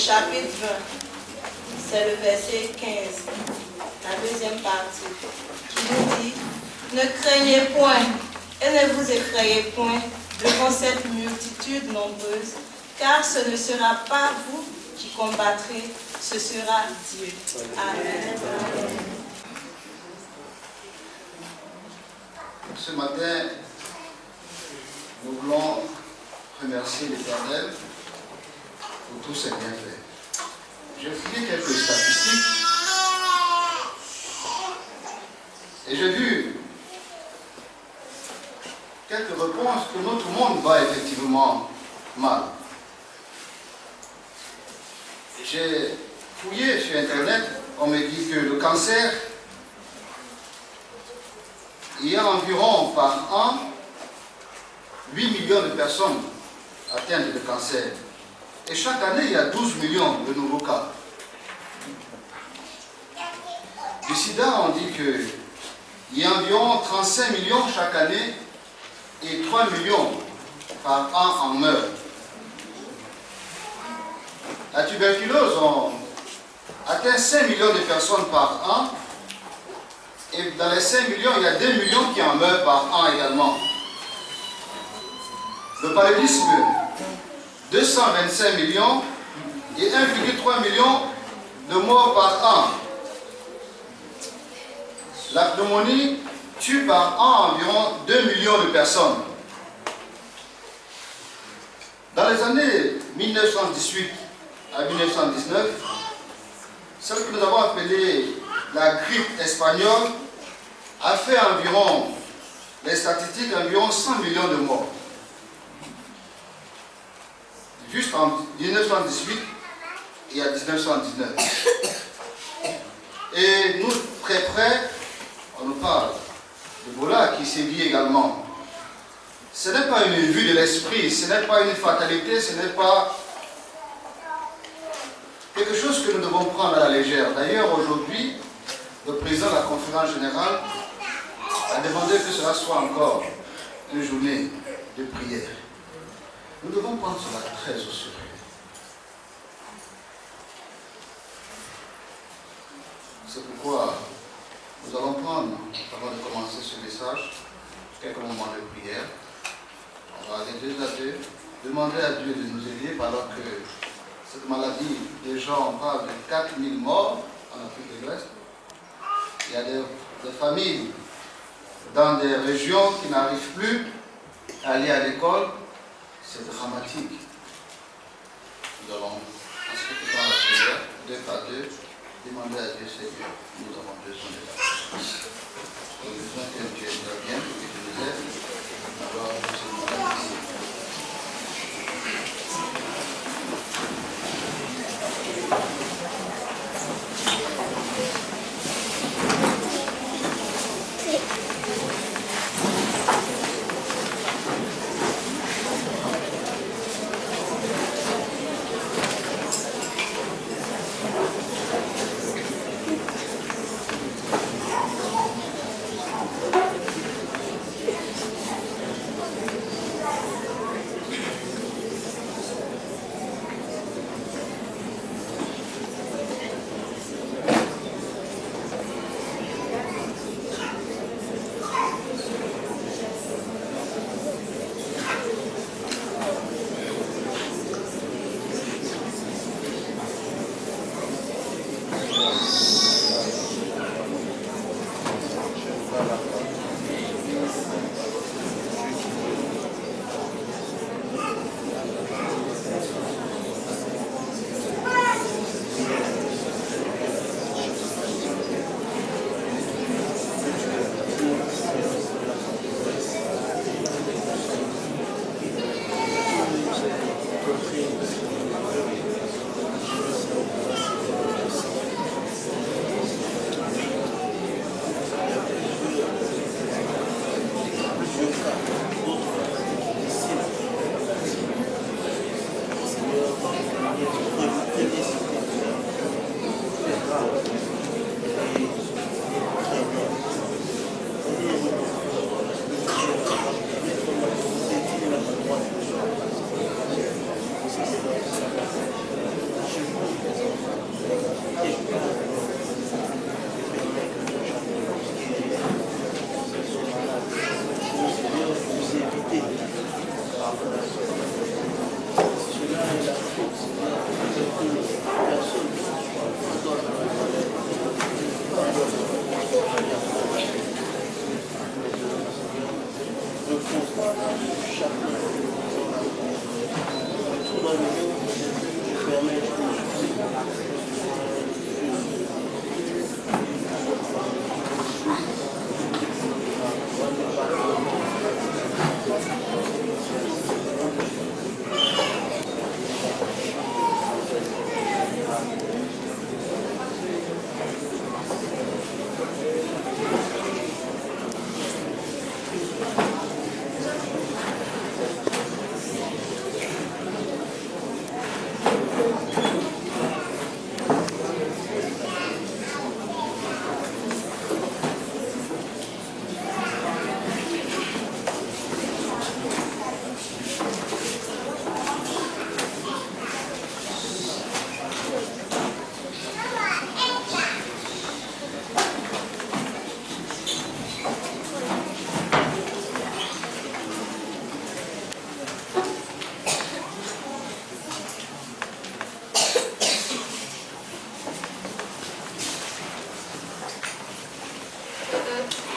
chapitre 20. C'est le verset 15, la deuxième partie, qui nous dit: ne craignez point et ne vous effrayez point devant cette multitude nombreuse, car ce ne sera pas vous qui combattrez, ce sera Dieu. Amen. Ce matin, nous voulons remercier l'Éternel pour tous ses bienfaits. J'ai fouillé quelques statistiques et j'ai vu quelques réponses que notre monde va effectivement mal. J'ai fouillé sur Internet, on me dit que le cancer, il y a environ par an 8 millions de personnes atteintes de cancer. Et chaque année, il y a 12 millions de nouveaux cas. Du sida, on dit qu'il y a environ 35 millions chaque année et 3 millions par an en meurent. La tuberculose, on atteint 5 millions de personnes par an. Et dans les 5 millions, il y a 2 millions qui en meurent par an également. Le paludisme, 225 millions et 1,3 million de morts par an. La pneumonie tue par an environ 2 millions de personnes. Dans les années 1918 à 1919, celle que nous avons appelée la grippe espagnole a fait environ, les statistiques, environ 100 millions de morts. Juste en 1918 et à 1919. Et nous, très près, on nous parle d'Ebola qui sévit également. Ce n'est pas une vue de l'esprit, ce n'est pas une fatalité, ce n'est pas quelque chose que nous devons prendre à la légère. D'ailleurs, aujourd'hui, le président de la conférence générale a demandé que cela soit encore une journée de prière. Nous devons prendre cela très au sérieux. C'est pourquoi nous allons prendre, avant de commencer ce message, quelques moments de prière. On va aller deux à deux, demander à Dieu de nous aider, alors que cette maladie, les gens parlent de 4000 morts en Afrique de l'Ouest. Il y a des familles dans des régions qui n'arrivent plus à aller à l'école. C'est dramatique. Nous allons, en ce qui est dans la prière, deux par deux, demander à Dieu, Seigneur, nous avons besoin de ta puissance. Nous avons besoin que Dieu nous bien, que tu nous aides. Alors, nous sommes ici.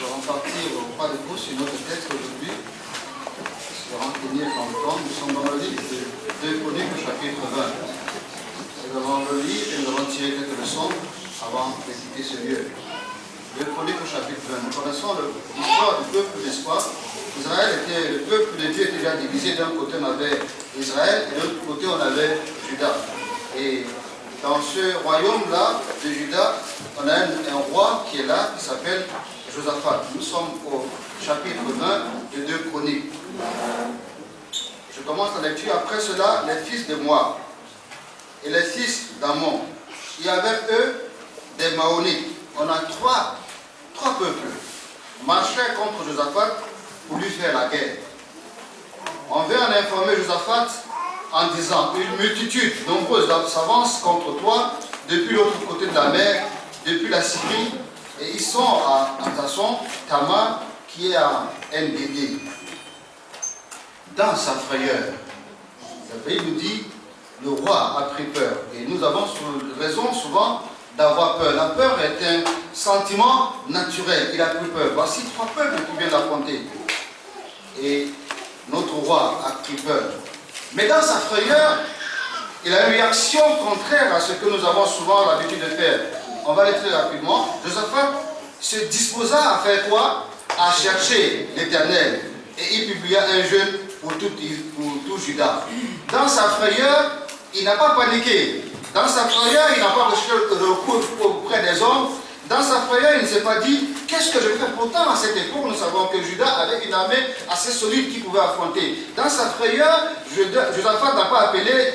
nous allons partir pas de cours sur notre texte aujourd'hui. Nous allons tenir dans le temps. Nous sommes dans le livre de 2 Chroniques au chapitre 20. Nous allons le lire et nous allons tirer quelques leçons avant de quitter ce lieu. 2 Chroniques au chapitre 20. Nous connaissons l'histoire du peuple d'espoir. Israël était, le peuple de Dieu était déjà divisé. D'un côté on avait Israël et de l'autre côté on avait Juda. Et dans ce royaume-là de Juda, on a un roi qui est là, qui s'appelle Josaphat. Nous sommes au chapitre 20 de 2 Chroniques. Je commence la lecture. Après cela, les fils de Moab et les fils d'Ammon. Il y avait eux des Maonites. On a trois peuples marchaient contre Josaphat pour lui faire la guerre. On vient en informer Josaphat en disant une multitude nombreuse s'avance contre toi depuis l'autre côté de la mer, depuis la Syrie, et ils sont à Tasson, Tamar, qui est à En-Gedi. Dans sa frayeur, le pays nous dit, le roi a pris peur. Et nous avons raison souvent d'avoir peur. La peur est un sentiment naturel. Il a pris peur. Voici 3 peuples qui viennent l'affronter. Et notre roi a pris peur. Mais dans sa frayeur, il a une réaction contraire à ce que nous avons souvent l'habitude de faire. On va aller très rapidement. Josaphat se disposa à faire quoi? À chercher l'Éternel. Et il publia un jeûne pour tout Juda. Dans sa frayeur, il n'a pas paniqué. Dans sa frayeur, il n'a pas recherché le recours auprès des hommes. Dans sa frayeur, il ne s'est pas dit, qu'est-ce que je vais faire? Pourtant, à cette époque, nous savons que Juda avait une armée assez solide qu'il pouvait affronter. Dans sa frayeur, Josaphat n'a pas appelé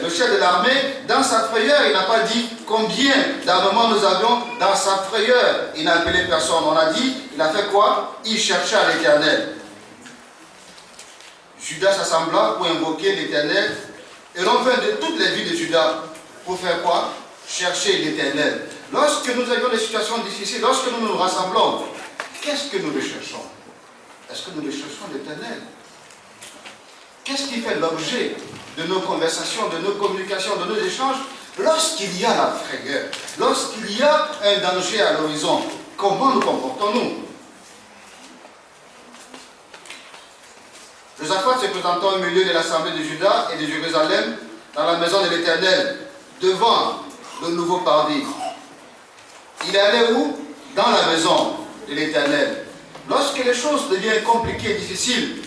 le chef de l'armée. Dans sa frayeur, il n'a pas dit combien d'armements nous avions. Dans sa frayeur, il n'a appelé personne. On a dit, il a fait quoi? Il chercha l'Éternel. Juda s'assembla pour invoquer l'Éternel. Et l'on vint de toutes les villes de Juda pour faire quoi? Chercher l'Éternel. Lorsque nous avions des situations difficiles, lorsque nous nous rassemblons, qu'est-ce que nous recherchons? Est-ce que nous recherchons l'Éternel? Qu'est-ce qui fait l'objet de nos conversations, de nos communications, de nos échanges? Lorsqu'il y a la frayeur, lorsqu'il y a un danger à l'horizon, comment nous comportons-nous? Josaphat se présentant au milieu de l'assemblée de Juda et de Jérusalem, dans la maison de l'Éternel, devant le nouveau paradis. Il allait où? Dans la maison de l'Éternel. Lorsque les choses deviennent compliquées et difficiles,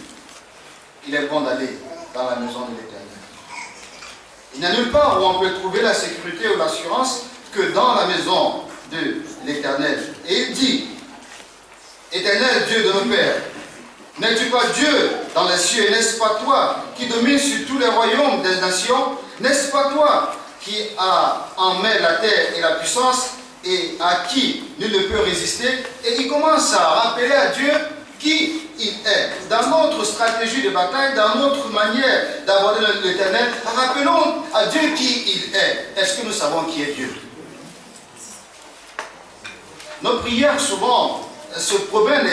il est bon d'aller dans la maison de l'Éternel. Il n'y a nulle part où on peut trouver la sécurité ou l'assurance que dans la maison de l'Éternel. Et il dit, Éternel Dieu de nos pères, n'es-tu pas Dieu dans les cieux? N'est-ce pas toi qui domines sur tous les royaumes des nations? N'est-ce pas toi qui as en main la terre et la puissance et à qui nul ne peut résister? Et il commence à rappeler à Dieu qui il est. Dans notre stratégie de bataille, dans notre manière d'aborder l'Éternel, rappelons à Dieu qui il est. Est-ce que nous savons qui est Dieu? Nos prières souvent se promènent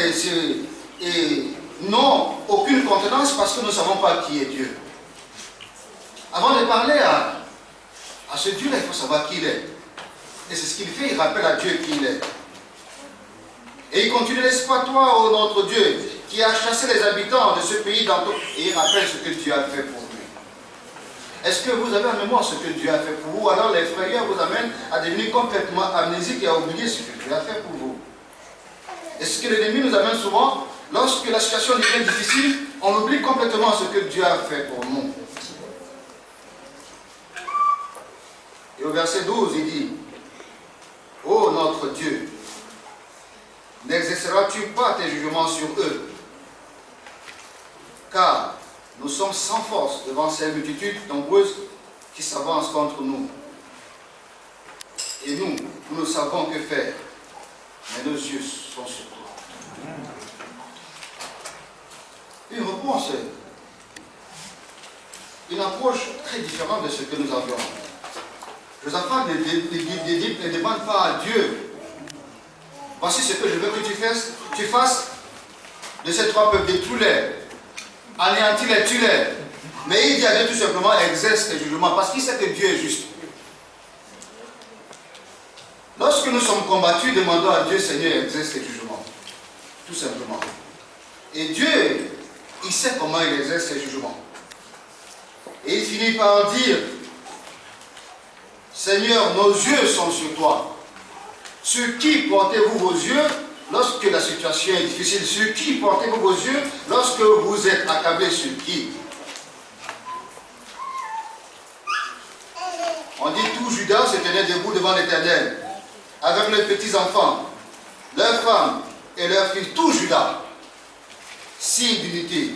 et n'ont aucune contenance parce que nous ne savons pas qui est Dieu. Avant de parler à ce Dieu-là, il faut savoir qui il est. Et c'est ce qu'il fait, il rappelle à Dieu qui il est. Et il continue, n'est-ce pas toi, ô notre Dieu, qui a chassé les habitants de ce pays dans tout... Et il rappelle ce que Dieu a fait pour lui. Est-ce que vous avez en mémoire ce que Dieu a fait pour vous? Alors les frayeurs vous amènent à devenir complètement amnésiques et à oublier ce que Dieu a fait pour vous. Et ce que l'ennemi nous amène souvent, lorsque la situation devient difficile, on oublie complètement ce que Dieu a fait pour nous. Et au verset 12, il dit, ô notre Dieu, n'exerceras-tu pas tes jugements sur eux? Car nous sommes sans force devant ces multitudes nombreuses qui s'avancent contre nous. Et nous ne savons que faire. Mais nos yeux sont sur toi. Une réponse, une approche très différente de ce que nous avions. Josaphat ne demande pas à Dieu, voici ce que je veux que tu fasses de ces 3 peuples, détruis-les, anéantis-les, tue-les. Mais il dit à Dieu tout simplement, exerce tes jugements, parce qu'il sait que Dieu est juste. Lorsque nous sommes combattus, demandons à Dieu, Seigneur, exerce tes jugements. tout simplement. Et Dieu, il sait comment il exerce ses jugements. Et il finit par dire, Seigneur, nos yeux sont sur toi. Sur qui portez-vous vos yeux lorsque la situation est difficile? Sur qui portez-vous vos yeux lorsque vous êtes accablé? Sur qui? On dit tout Judas se tenait debout devant l'Éternel, avec leurs petits-enfants, leurs femmes et leurs filles, tout Judas, signe d'unité.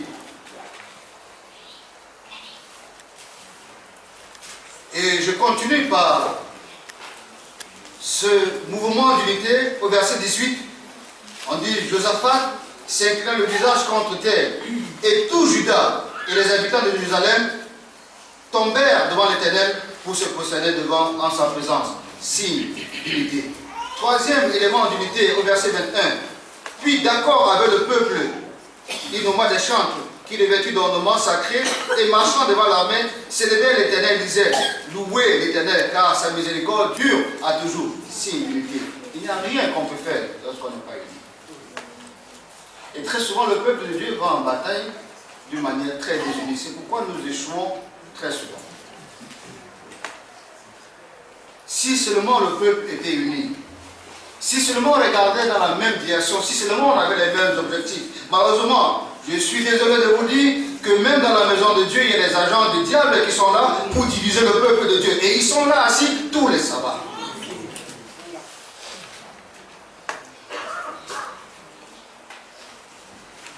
Et je continue par ce mouvement d'unité au verset 18. On dit, Josaphat s'inclina le visage contre terre, et tout Juda et les habitants de Jérusalem tombèrent devant l'Éternel pour se prosterner devant en sa présence. Signe d'unité. Troisième élément d'unité au verset 21. Puis d'accord avec le peuple, il nomma des chantres qui revêtus d'ornements sacrés et marchant devant l'armée, s'élevait l'Éternel, disait, louez l'Éternel car sa miséricorde dure à toujours. Signe d'unité. Il n'y a rien qu'on peut faire lorsqu'on n'est pas unis. Et très souvent, le peuple de Dieu va en bataille d'une manière très désunie. C'est pourquoi nous échouons très souvent. Si seulement le peuple était uni, si seulement on regardait dans la même direction, si seulement on avait les mêmes objectifs. Malheureusement, je suis désolé de vous dire que même dans la maison de Dieu, il y a des agents du diable qui sont là pour diviser le peuple de Dieu. Et ils sont là assis tous les sabbats.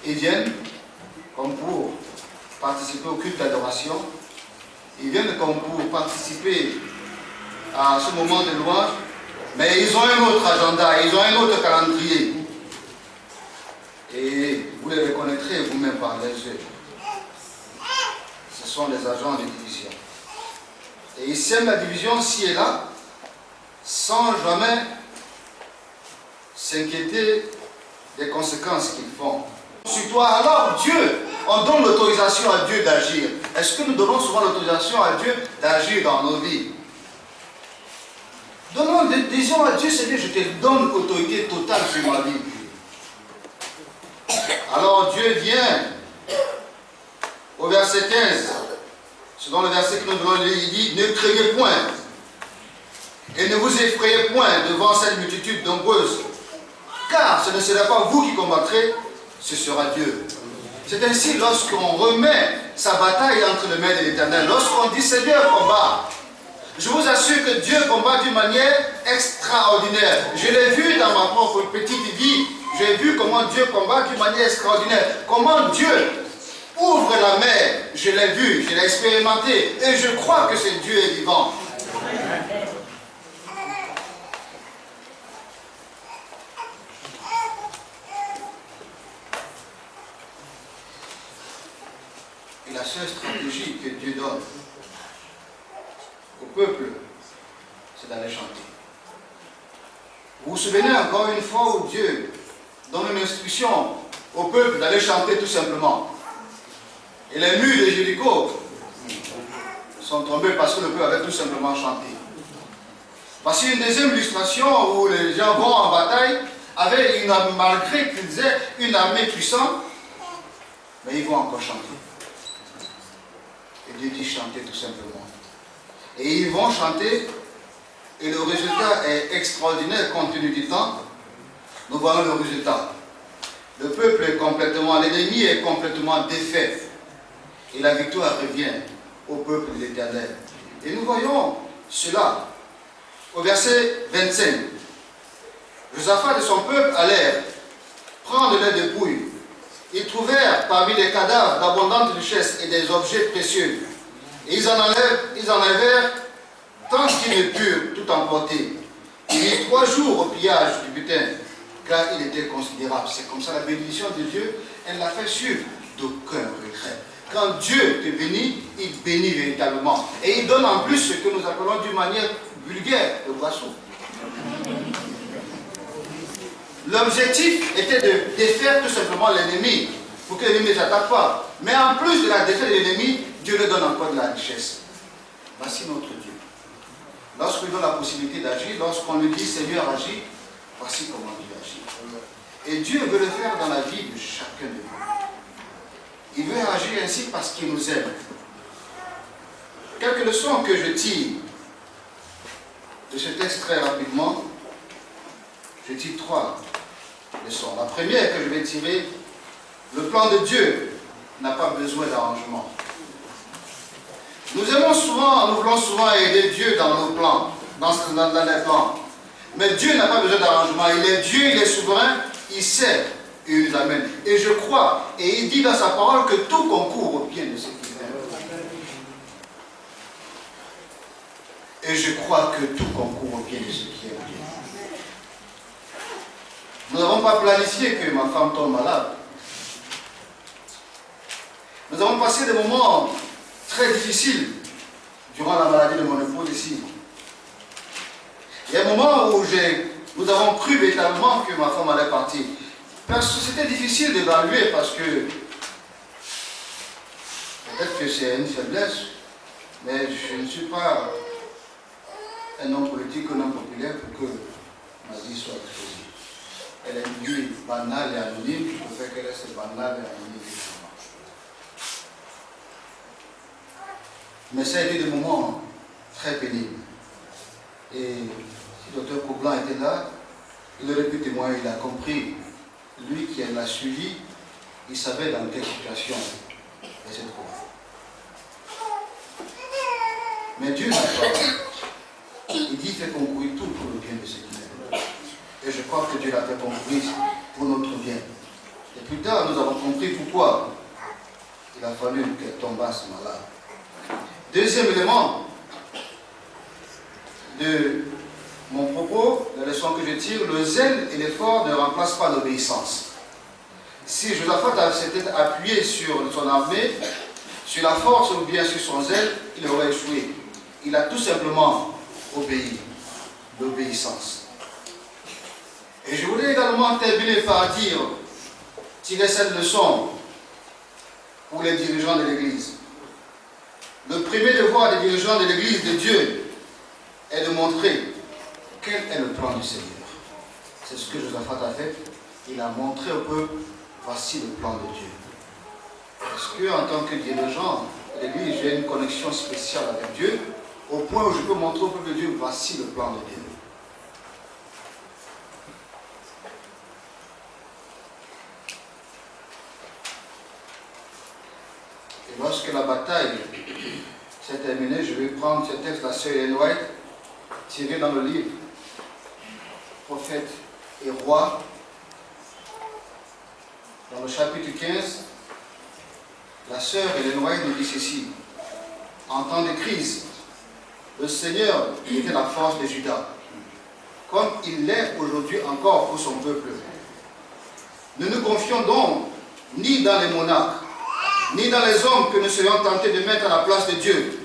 Ils viennent comme pour participer au culte d'adoration. Ils viennent comme pour participer à ce moment de louange. Mais ils ont un autre agenda, ils ont un autre calendrier. Et vous les reconnaîtrez vous-même par les yeux. Ce sont les agents de division. Et ils sèment la division ci et là, sans jamais s'inquiéter des conséquences qu'ils font. Sur toi, alors Dieu, on donne l'autorisation à Dieu d'agir. Est-ce que nous donnons souvent l'autorisation à Dieu d'agir dans nos vies? Disons à Dieu, Seigneur, je te donne autorité totale sur ma vie. Alors Dieu vient au verset 15, selon le verset que nous venons de lire, il dit, ne craignez point et ne vous effrayez point devant cette multitude nombreuse, car ce ne sera pas vous qui combattrez, ce sera Dieu. C'est ainsi lorsqu'on remet sa bataille entre les mains de l'Éternel, lorsqu'on dit Seigneur combat. Je vous assure que Dieu combat d'une manière extraordinaire. Je l'ai vu dans ma propre petite vie. J'ai vu comment Dieu combat d'une manière extraordinaire. Comment Dieu ouvre la mer. Je l'ai vu, je l'ai expérimenté. Et je crois que ce Dieu est vivant. Et la seule stratégie que Dieu donne au peuple, c'est d'aller chanter. Vous vous souvenez encore une fois où Dieu donne une instruction au peuple d'aller chanter tout simplement. Et les murs de Jéricho sont tombés parce que le peuple avait tout simplement chanté. Voici une deuxième illustration où les gens vont en bataille avec malgré qu'ils aient une armée puissante, mais ils vont encore chanter. Et Dieu dit chanter tout simplement. Et ils vont chanter, et le résultat est extraordinaire compte tenu du temps. Nous voyons le résultat. Le peuple est complètement, l'ennemi est complètement défait. Et la victoire revient au peuple de l'Éternel. Et nous voyons cela au verset 25. Josaphat et son peuple allèrent prendre leurs dépouilles. Ils trouvèrent parmi les cadavres d'abondantes richesses et des objets précieux. Et ils en enlevèrent tant qu'ils ne purent tout emporter. Il y eut 3 jours au pillage du butin, car il était considérable. C'est comme ça la bénédiction de Dieu, elle l'a fait sur d'aucun regret. Quand Dieu te bénit, il bénit véritablement. Et il donne en plus ce que nous appelons d'une manière vulgaire le boisson. L'objectif était de défaire tout simplement l'ennemi, pour que l'ennemi ne s'attaque pas. Mais en plus de la défaite de l'ennemi, Dieu lui donne encore de la richesse. Voici notre Dieu. Lorsqu'il donne la possibilité d'agir, lorsqu'on lui dit Seigneur agis, voici comment Dieu agit. Et Dieu veut le faire dans la vie de chacun de nous. Il veut agir ainsi parce qu'il nous aime. Quelques leçons que je tire de ce texte très rapidement, je tire 3 leçons. La première que je vais tirer, le plan de Dieu n'a pas besoin d'arrangement. Nous voulons souvent aider Dieu dans nos plans, dans les plans. Mais Dieu n'a pas besoin d'arrangement. Il est Dieu, il est souverain, il sait et il nous amène. Et je crois, et il dit dans sa parole que tout concourt au bien de ceux qui l'aiment. Et je crois que tout concourt au bien de ceux qui aiment Dieu. Nous n'avons pas planifié que ma femme tombe malade. Nous avons passé des moments très difficiles durant la maladie de mon épouse ici. Il y a un moment où nous avons cru véritablement que ma femme allait partir. Parce que c'était difficile d'évaluer parce que peut-être que c'est une faiblesse, mais je ne suis pas un homme politique, un homme populaire pour que ma vie soit exposée. Elle est une vie banale et anonyme, je préfère qu'elle reste banale et anonyme. Mais ça a été des moments très pénibles. Et si le Dr Coublan était là, il aurait pu témoigner, il a compris. Lui qui l'a suivi, il savait dans quelle situation elle se trouve. Mais Dieu n'a pas. Il dit qu'il fait concourir tout pour le bien de ceux qui l'aiment. Et je crois que Dieu l'a fait concourir pour notre bien. Et plus tard, nous avons compris pourquoi il a fallu qu'elle tombasse malade. Deuxième élément de mon propos, la leçon que je tire, le zèle et l'effort ne remplacent pas l'obéissance. Si Josaphat s'était appuyé sur son armée, sur la force ou bien sur son zèle, il aurait échoué. Il a tout simplement obéi. L'obéissance. Et je voudrais également terminer par tirer cette leçon pour les dirigeants de l'Église. Le premier devoir des dirigeants de l'Église de Dieu est de montrer quel est le plan du Seigneur. C'est ce que Josaphat a fait. Il a montré au peuple, voici le plan de Dieu. Est-ce qu'en tant que dirigeant de l'Église, j'ai une connexion spéciale avec Dieu, au point où je peux montrer au peuple de Dieu, voici le plan de Dieu. Et lorsque la bataille s'est terminée, je vais prendre ce texte de la sœur Ellen White, tiré dans le livre Prophète et Roi, dans le chapitre 15, la sœur Ellen White nous dit ceci: en temps de crise, le Seigneur était la force de Juda, comme il l'est aujourd'hui encore pour son peuple. Nous nous confions donc ni dans les monarques, ni dans les hommes que nous serions tentés de mettre à la place de Dieu.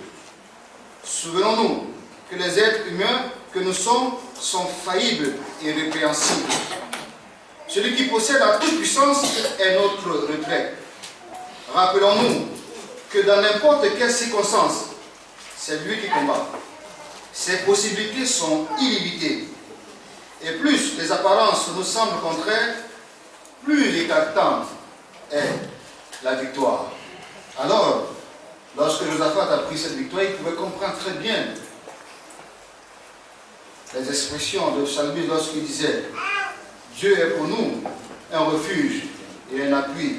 Souvenons-nous que les êtres humains que nous sommes sont faillibles et répréhensibles. Celui qui possède la toute-puissance est notre retraite. Rappelons-nous que dans n'importe quelle circonstance, c'est lui qui combat. Ses possibilités sont illimitées. Et plus les apparences nous semblent contraires, plus éclatante est la victoire. Alors, lorsque Josaphat a pris cette victoire, il pouvait comprendre très bien les expressions de psalmiste lorsqu'il disait: Dieu est pour nous un refuge et un appui,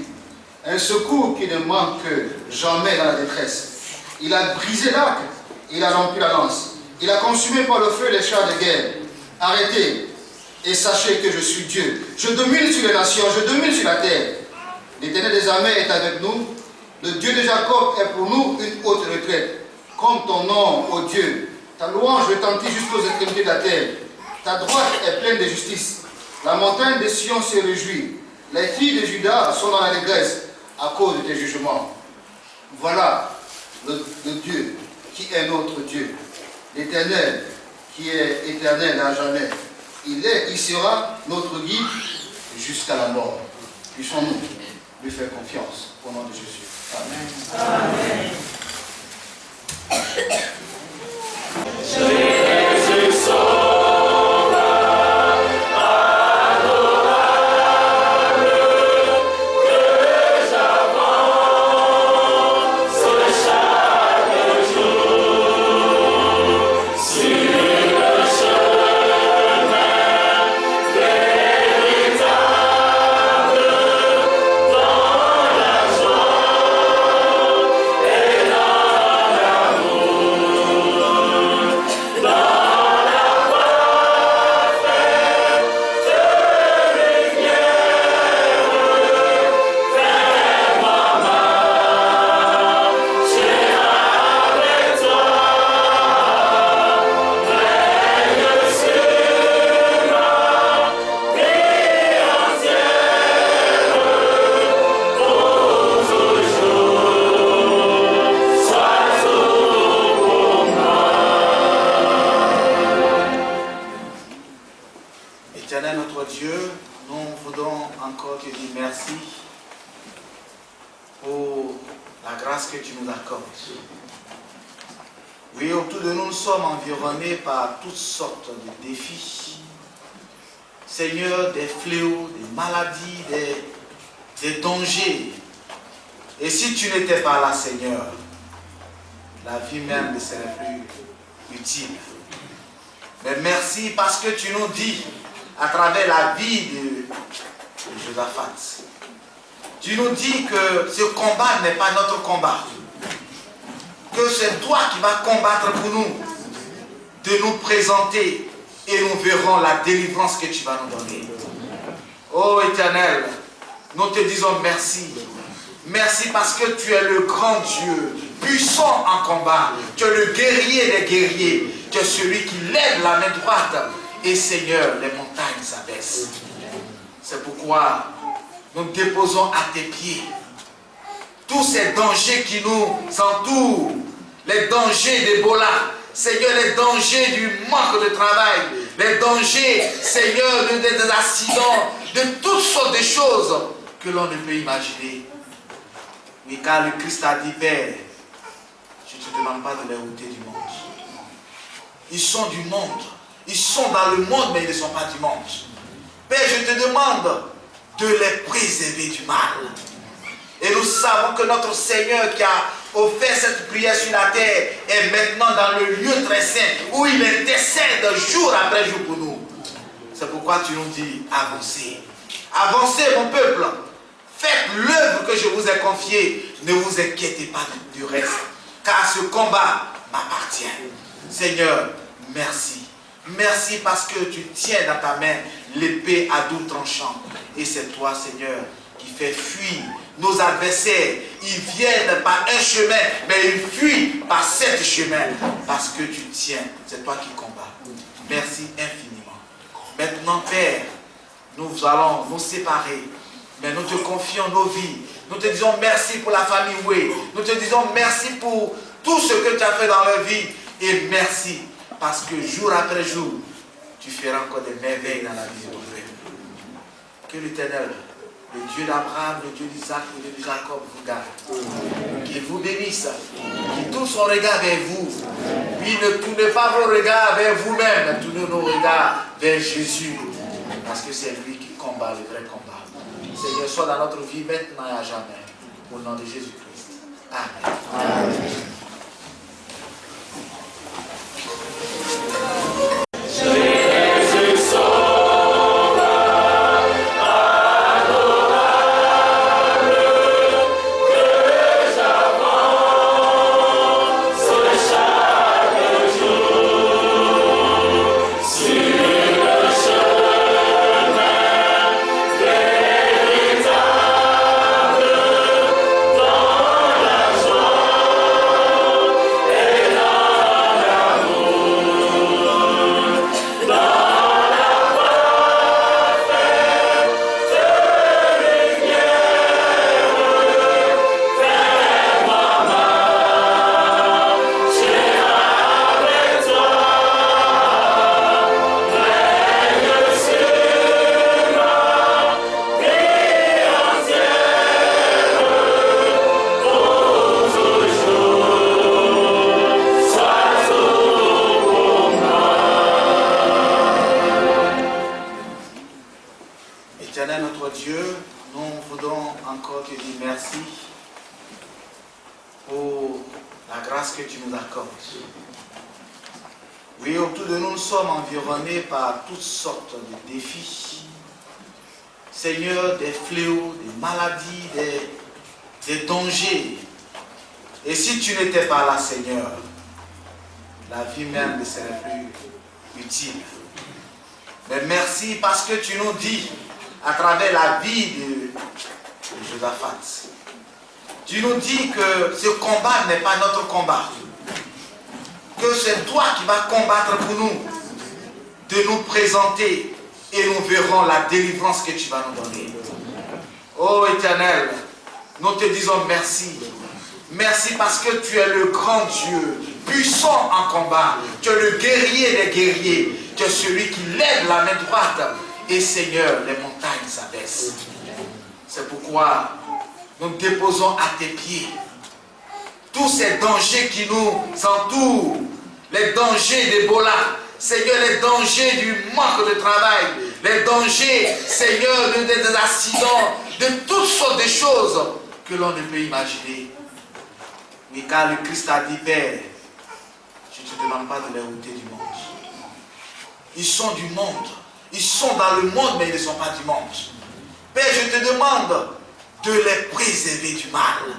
un secours qui ne manque jamais dans la détresse. Il a brisé l'arc, il a rompu la lance, il a consumé par le feu les chars de guerre. Arrêtez et sachez que je suis Dieu. Je domine sur les nations, je domine sur la terre. L'Éternel des armées est avec nous. Le Dieu de Jacob est pour nous une haute retraite. Comme ton nom, ô Dieu, ta louange retentit jusqu'aux extrémités de la terre. Ta droite est pleine de justice. La montagne de Sion se réjouit. Les filles de Juda sont dans l'allégresse à cause de tes jugements. Voilà le Dieu qui est notre Dieu. L'Éternel qui est éternel à jamais. Il sera notre guide jusqu'à la mort. Puissons-nous lui faire confiance au nom de Jésus. Amen. Amen. Jésus sauveur, adorable. Éternel notre Dieu, nous voudrons encore te dire merci pour la grâce que tu nous accordes. Oui, autour de nous, nous sommes environnés par toutes sortes de défis. Seigneur, des fléaux, des maladies, des dangers. Et si tu n'étais pas là, Seigneur, la vie même ne serait plus utile. Mais merci parce que tu nous dis, à travers la vie de Josaphat, tu nous dis que ce combat n'est pas notre combat. Que c'est toi qui vas combattre pour nous, de nous présenter et nous verrons la délivrance que tu vas nous donner. Oh Éternel, nous te disons merci. Merci parce que tu es le grand Dieu, puissant en combat. Tu es le guerrier des guerriers. Tu es celui qui lève la main droite. Et Seigneur, les montagnes s'abaissent. C'est pourquoi nous déposons à tes pieds tous ces dangers qui nous entourent. Les dangers d'Ebola. Seigneur, les dangers du manque de travail. Les dangers, Seigneur, des accidents. De toutes sortes de choses que l'on ne peut imaginer. Oui, car le Christ a dit, Père, je ne te demande pas de les ôter du monde. Ils sont du monde. Ils sont dans le monde, mais ils ne sont pas du monde. Père, je te demande de les préserver du mal. Et nous savons que notre Seigneur qui a offert cette prière sur la terre est maintenant dans le lieu très saint où il intercède jour après jour pour nous. C'est pourquoi tu nous dis, avancez. Avancez mon peuple. Faites l'œuvre que je vous ai confiée. Ne vous inquiétez pas du reste. Car ce combat m'appartient. Seigneur, merci. Merci parce que tu tiens dans ta main l'épée à double tranchant. Et c'est toi, Seigneur, qui fais fuir nos adversaires. Ils viennent par un chemin, mais ils fuient par 7 chemins. Parce que tu tiens, c'est toi qui combats. Merci infiniment. Maintenant, Père, nous allons nous séparer. Mais nous te confions nos vies. Nous te disons merci pour la famille Way. Nous te disons merci pour tout ce que tu as fait dans leur vie. Et merci parce que jour après jour, tu feras encore des merveilles dans la vie de ton frère. Que l'Éternel, le Dieu d'Abraham, le Dieu d'Isaac et le Dieu de Jacob vous garde. Qu'il vous bénisse. Qu'il tourne son regard vers vous. Puis ne tournez pas vos regards vers vous-même. Tournez nos regards vers Jésus. Parce que c'est lui qui combat le vrai combat. Seigneur, sois dans notre vie maintenant et à jamais. Au nom de Jésus-Christ. Amen. Amen. Par toutes sortes de défis. Seigneur, des fléaux, des maladies, des dangers. Et si tu n'étais pas là, Seigneur, la vie même ne serait plus utile. Mais merci parce que tu nous dis, à travers la vie de Josaphat, tu nous dis que ce combat n'est pas notre combat. Que c'est toi qui vas combattre pour nous. De nous présenter et nous verrons la délivrance que tu vas nous donner. Oh Éternel, nous te disons merci. Merci parce que tu es le grand Dieu, puissant en combat. Tu es le guerrier des guerriers. Tu es celui qui lève la main droite. Et Seigneur, les montagnes s'abaissent. C'est pourquoi nous déposons à tes pieds tous ces dangers qui nous entourent, les dangers d'Ebola, Seigneur, les dangers du manque de travail, les dangers, Seigneur, des accidents, de toutes sortes de choses que l'on ne peut imaginer. Mais car le Christ a dit, Père, je ne te demande pas de les ôter du monde. Ils sont du monde. Ils sont dans le monde, mais ils ne sont pas du monde. Père, je te demande de les préserver du mal.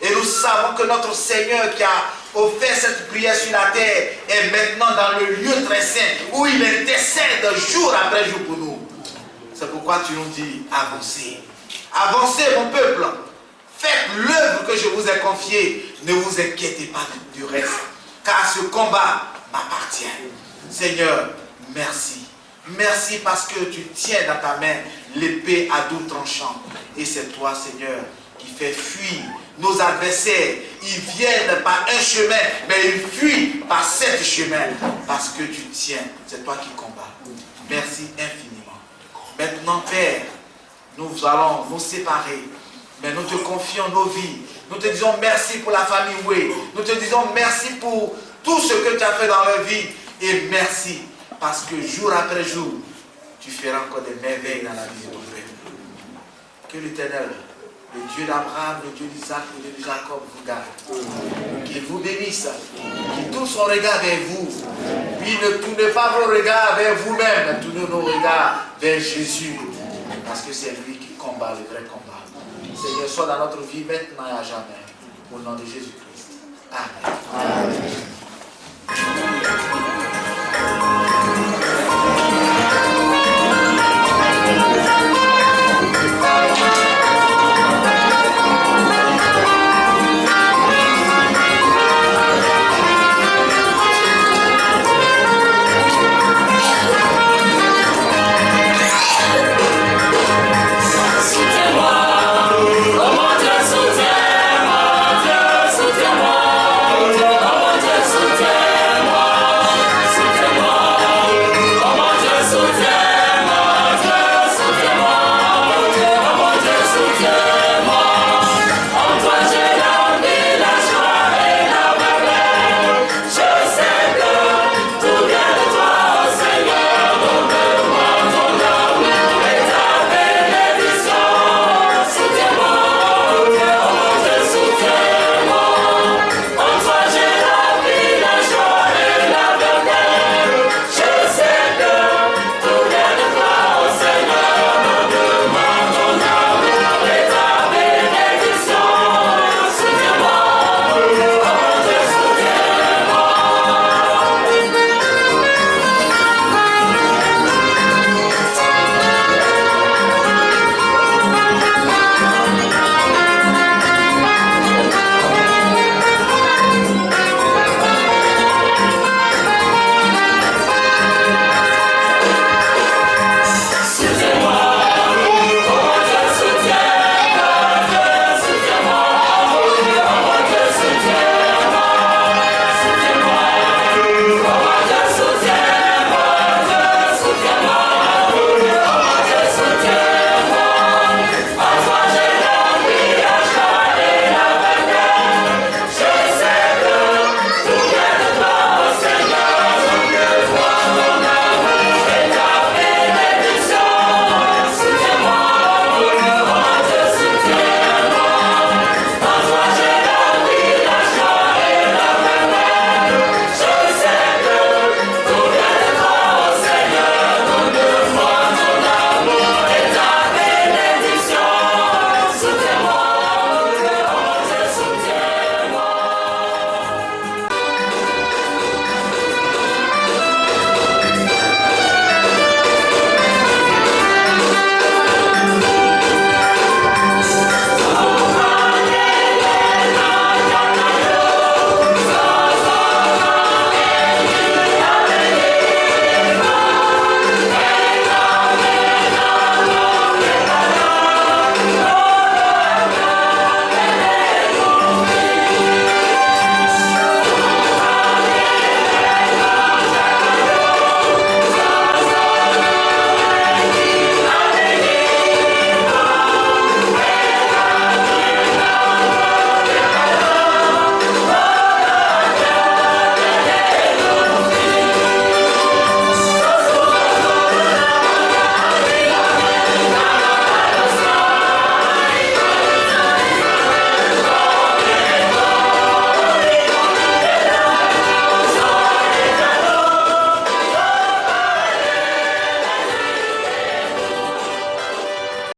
Et nous savons que notre Seigneur qui a offert cette prière sur la terre est maintenant dans le lieu très saint où il intercède jour après jour pour nous. C'est pourquoi tu nous dis, avancez. Avancez mon peuple. Faites l'œuvre que je vous ai confiée. Ne vous inquiétez pas du reste. Car ce combat m'appartient. Seigneur, merci. Merci parce que tu tiens dans ta main l'épée à double tranchant. Et c'est toi, Seigneur, qui fais fuir nos adversaires. Ils viennent par un chemin, mais ils fuient par 7 chemins. Parce que tu tiens, c'est toi qui combats. Merci infiniment. Maintenant, Père, nous allons nous séparer. Mais nous te confions nos vies. Nous te disons merci pour la famille Way. Nous te disons merci pour tout ce que tu as fait dans leur vie. Et merci parce que jour après jour, tu feras encore des merveilles dans la vie de ton peuple. Que l'Éternel, le Dieu d'Abraham, le Dieu d'Isaac, le Dieu de Jacob vous garde. Qu'il vous bénisse. Qu'il tourne son regard vers vous. Puis ne tournez pas vos regards vers vous-même. Tournez nos regards vers Jésus. Parce que c'est lui qui combat le vrai combat. Seigneur, sois dans notre vie maintenant et à jamais. Au nom de Jésus-Christ. Amen. Amen.